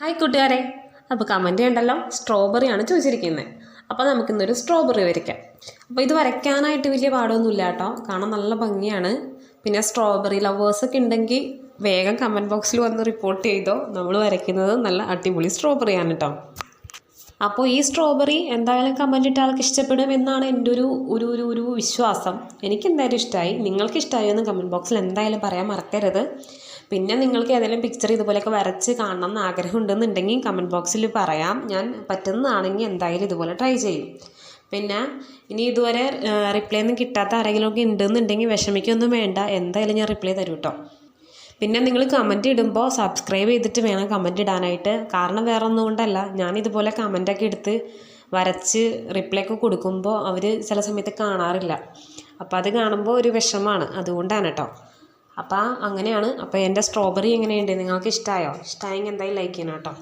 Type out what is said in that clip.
Hi കൂട്ടുകാരെ, അപ്പോൾ comment ചെയ്യണ്ടല്ലോ, സ്ട്രോബെറിയാണ് ചോദിച്ചിരിക്കുന്നത്. അപ്പോൾ നമുക്കിന്നൊരു സ്ട്രോബെറി വരയ്ക്കാം. അപ്പോൾ ഇത് വരയ്ക്കാനായിട്ട് വലിയ പാടൊന്നുമില്ല കേട്ടോ, കാണാൻ നല്ല ഭംഗിയാണ്. പിന്നെ സ്ട്രോബെറി ലവേഴ്സൊക്കെ ഉണ്ടെങ്കിൽ വേഗം കമൻറ്റ് ബോക്സിൽ വന്ന് റിപ്പോർട്ട് ചെയ്തോ. നമ്മൾ വരയ്ക്കുന്നത് നല്ല അടിപൊളി സ്ട്രോബെറിയാണ് കേട്ടോ. അപ്പോൾ ഈ സ്ട്രോബെറി എന്തായാലും കമൻറ്റ് ഇട്ട ആൾക്ക് ഇഷ്ടപ്പെടും എന്നാണ് എൻ്റെ ഒരു വിശ്വാസം. എനിക്കെന്തായാലും ഇഷ്ടമായി. നിങ്ങൾക്ക് ഇഷ്ടമായോ എന്ന് കമൻറ്റ് ബോക്സിൽ എന്തായാലും പറയാൻ മറക്കരുത്. പിന്നെ നിങ്ങൾക്ക് ഏതെങ്കിലും പിക്ചർ ഇതുപോലെയൊക്കെ വരച്ച് കാണണം എന്ന് ആഗ്രഹം ഉണ്ടെന്നുണ്ടെങ്കിൽ കമൻറ്റ് ബോക്സിൽ പറയാം. ഞാൻ പറ്റുന്നതാണെങ്കിൽ എന്തായാലും ഇതുപോലെ ട്രൈ ചെയ്യും. പിന്നെ ഇനി ഇതുവരെ റിപ്ലൈ ഒന്നും കിട്ടാത്ത ആരെങ്കിലുമൊക്കെ ഉണ്ടെന്നുണ്ടെങ്കിൽ വിഷമിക്കൊന്നും വേണ്ട, എന്തായാലും ഞാൻ റിപ്ലൈ തരും കേട്ടോ. പിന്നെ നിങ്ങൾ കമൻറ്റ് ഇടുമ്പോൾ സബ്സ്ക്രൈബ് ചെയ്തിട്ട് വേണം കമൻറ്റ് ഇടാനായിട്ട്. കാരണം വേറെ ഒന്നും കൊണ്ടല്ല, ഞാനിതുപോലെ കമൻറ്റൊക്കെ എടുത്ത് വരച്ച് റിപ്ലൈ ഒക്കെ കൊടുക്കുമ്പോൾ അവർ ചില സമയത്ത് കാണാറില്ല. അപ്പോൾ അത് കാണുമ്പോൾ ഒരു വിഷമമാണ്, അതുകൊണ്ടാണ് കേട്ടോ. അപ്പോൾ അങ്ങനെയാണ്. അപ്പോൾ എൻ്റെ സ്ട്രോബെറി എങ്ങനെയുണ്ട്, നിങ്ങൾക്ക് ഇഷ്ടമായോ? ഇഷ്ടമായെങ്കിൽ എന്തായാലും ലൈക്ക് ചെയ്യണം കേട്ടോ.